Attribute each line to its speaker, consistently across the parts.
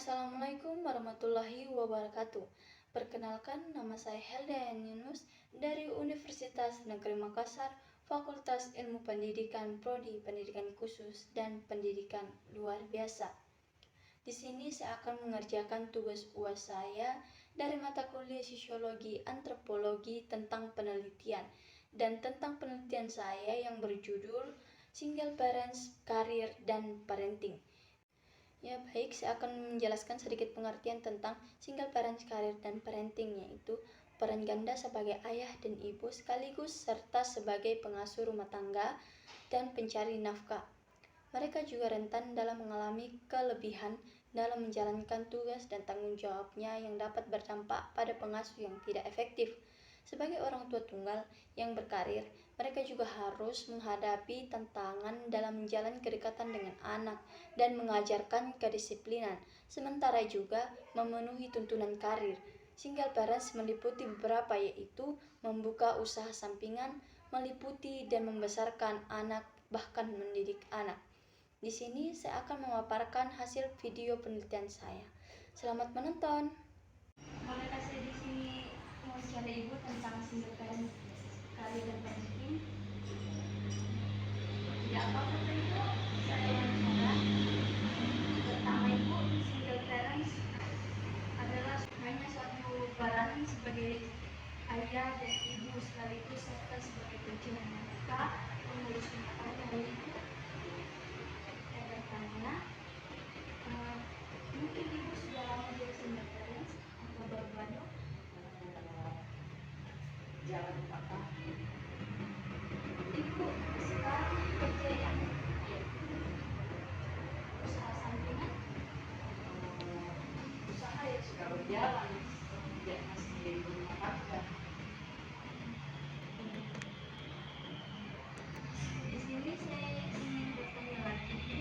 Speaker 1: Assalamualaikum warahmatullahi wabarakatuh. Perkenalkan, nama saya Helda Yunus dari Universitas Negeri Makassar, Fakultas Ilmu Pendidikan, Prodi Pendidikan Khusus dan Pendidikan Luar Biasa. Di sini saya akan mengerjakan tugas UAS saya dari mata kuliah Sosiologi Antropologi tentang penelitian dan tentang penelitian saya yang berjudul Single Parents, Career, dan Parenting. Ya baik, saya akan menjelaskan sedikit pengertian tentang single parents, career, dan parenting, yaitu peran ganda sebagai ayah dan ibu sekaligus serta sebagai pengasuh rumah tangga dan pencari nafkah. Mereka juga rentan dalam mengalami kelebihan dalam menjalankan tugas dan tanggung jawabnya yang dapat berdampak pada pengasuh yang tidak efektif. Sebagai orang tua tunggal yang berkarir, mereka juga harus menghadapi tantangan dalam menjalin kedekatan dengan anak dan mengajarkan kedisiplinan, sementara juga memenuhi tuntunan karir. Single parents meliputi beberapa, yaitu membuka usaha sampingan, meliputi dan membesarkan anak, bahkan mendidik anak. Di sini saya akan memaparkan hasil video penelitian saya. Selamat menonton. Bolehkah saya di sini secara ibu tentang single parent, career, dan parenting? Tidak apa-apa itu saya wawancara. Pertama, ibu, single parents adalah hanya suatu peran sebagai ayah dan ibu sekaligus serta sebagai pencari nafkah, mengurus rumah tangga dan ibu. Yang pertama, mungkin ibu sudah lama jadi single parents atau baru-baru?
Speaker 2: Jangan apa
Speaker 1: Ibu sekarang kerja yang usaha sampingan?
Speaker 2: usaha yang sudah berjalan, tidak masih berumah tangga.
Speaker 1: Di sini saya ingin bertanya lagi, Bu,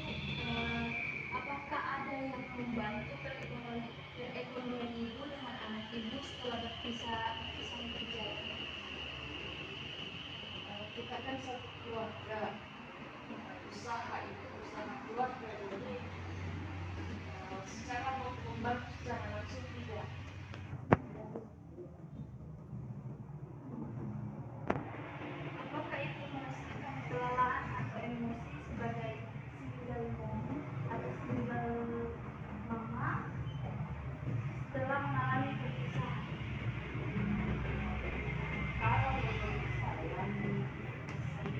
Speaker 1: apakah ada yang membantu perekonomian ibu dengan anak ibu setelah berpisah kerja?
Speaker 2: Kita kan satu keluarga, usaha itu usaha keluarga, jadi secara membantu secara langsung tidak.
Speaker 1: Apakah itu merasakan kelelahan atau emosi sebagai single mom atau single mama setelah mengalami perpisahan?
Speaker 2: Kalau menurut saya,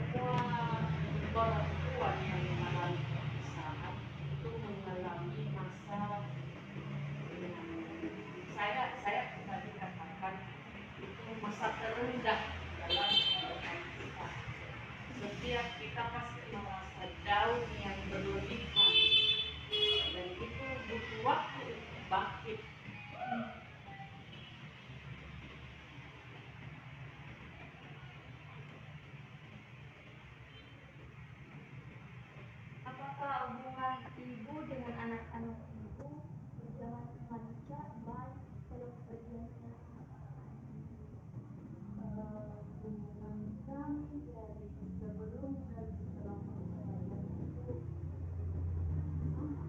Speaker 2: semua orang tua yang mengalami perpisahan itu mengalami masa saya tadi katakan itu masa terendah dalam kehidupan kita. Setiap kita pasti merasa down yang berlebihan, dan itu butuh waktu untuk bangkit.
Speaker 1: Apakah hubungan ibu dengan anak-anak ibu berjalan lancar, baik kalau kerjanya?
Speaker 2: Hubungan kami dari sebelum dan setelah perceraian itu sama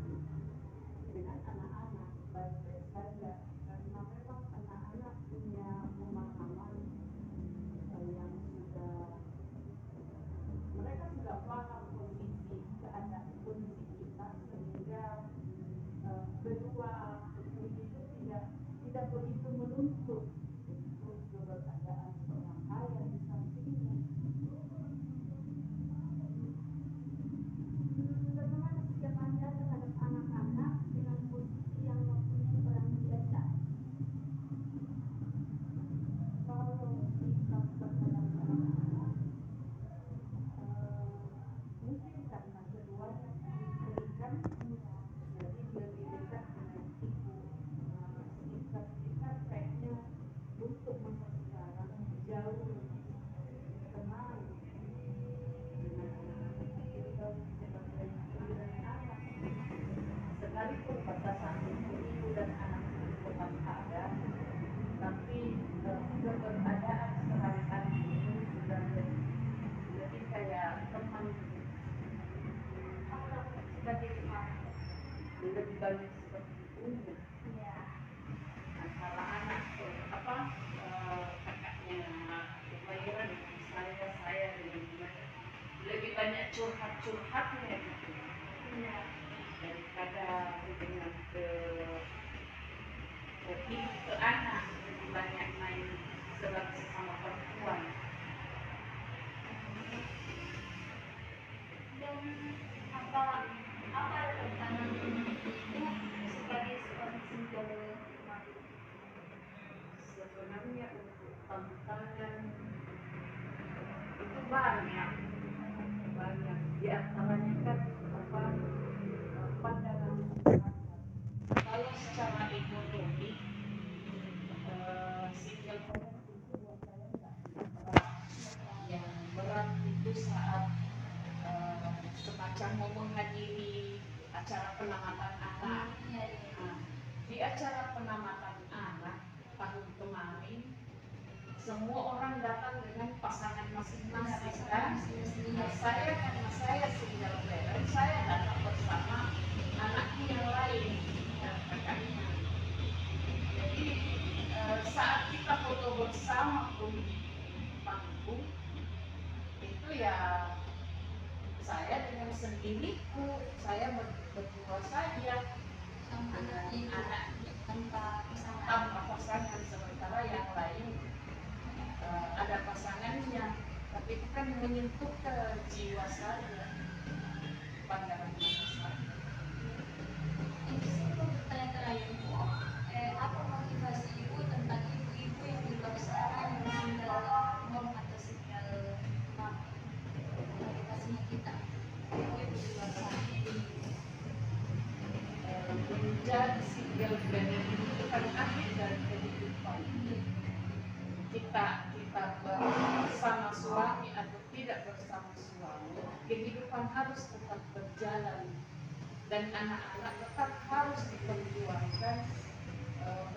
Speaker 2: dengan anak-anak, baik-baik saja, karena memang anak-anak punya pemahaman yang sudah, mereka sudah paham kondisi kita, sehingga kedua itu tidak begitu menuntut untuk keberadaan seorang ayah di sampingnya.
Speaker 1: Bagaimana sikap Anda terhadap anak-anak dengan posisi yang mempunyai peran ganda?
Speaker 2: Kalau sikap terhadap anak-anak, mungkin karena keduanya diberikan, jadi lebih dekat dengan ibu. Sikap kita kayaknya tantangan itu banyak, di antaranya kan pandangan masyarakat. Kalau secara ekonomi single parent itu buat saya nggak berat. Yang berat itu saat semacam mau menghadiri acara penamatan anak. Nah, di acara penamatan anak tahun kemarin semua orang datang dengan pasangan masing-masing kan. Nah, saya karena saya single parent, saya datang bersama anakku yang lain dan kakaknya. Jadi saat kita foto bersama pun di panggung itu ya saya dengan sendiriku, saya berdua saja
Speaker 1: sama anaknya
Speaker 2: anak
Speaker 1: tanpa pasangan.
Speaker 2: tanpa pasangan, sementara yang lain ada pasangannya, tapi itu kan menyentuh ke jiwa saya, pandangan saya.
Speaker 1: Ini sih mau bertanya terakhir Bu, apa motivasi Ibu tentang ibu-ibu yang di luar sana meninggal mom atau single mom? Motivasinya kita, ibu-ibu di luar sana.
Speaker 2: Menjadi single parent itu kan akhir dari kehidupan. Kita bersama suami atau tidak bersama suami, kehidupan harus tetap berjalan dan anak-anak tetap harus diperjuangkan,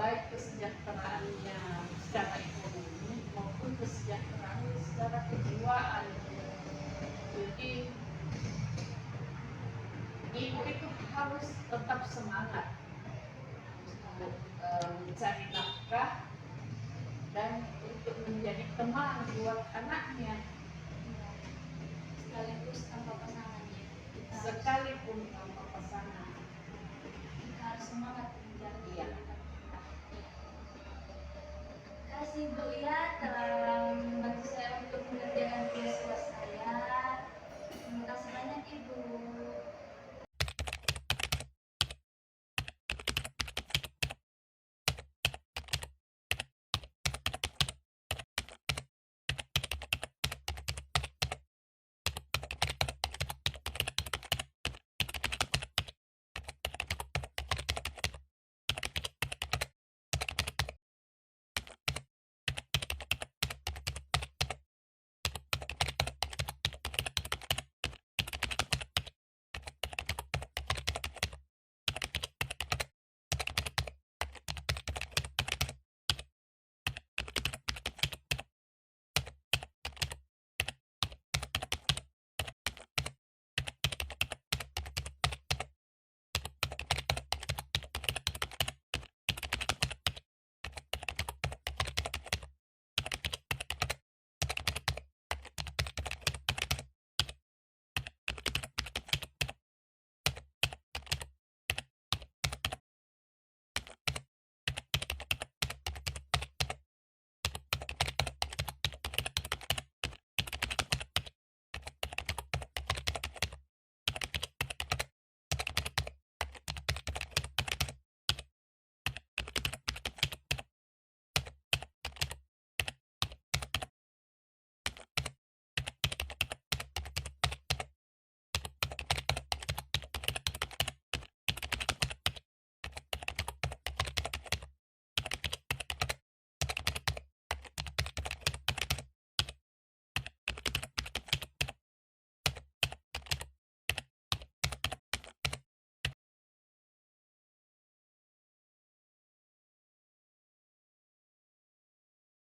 Speaker 2: baik kesejahteraannya secara ekonomi maupun kesejahteraannya secara kejiwaan. Jadi ibu itu harus tetap semangat untuk mencari nafkah dan untuk menjadi teman buat anaknya,
Speaker 1: Sekaligus tanpa pasangan ya. Kita
Speaker 2: sekalipun tanpa pasangan.
Speaker 1: harus semangat menjalani
Speaker 2: Iya.
Speaker 1: kehidupan kita. Terima kasih Bu ya.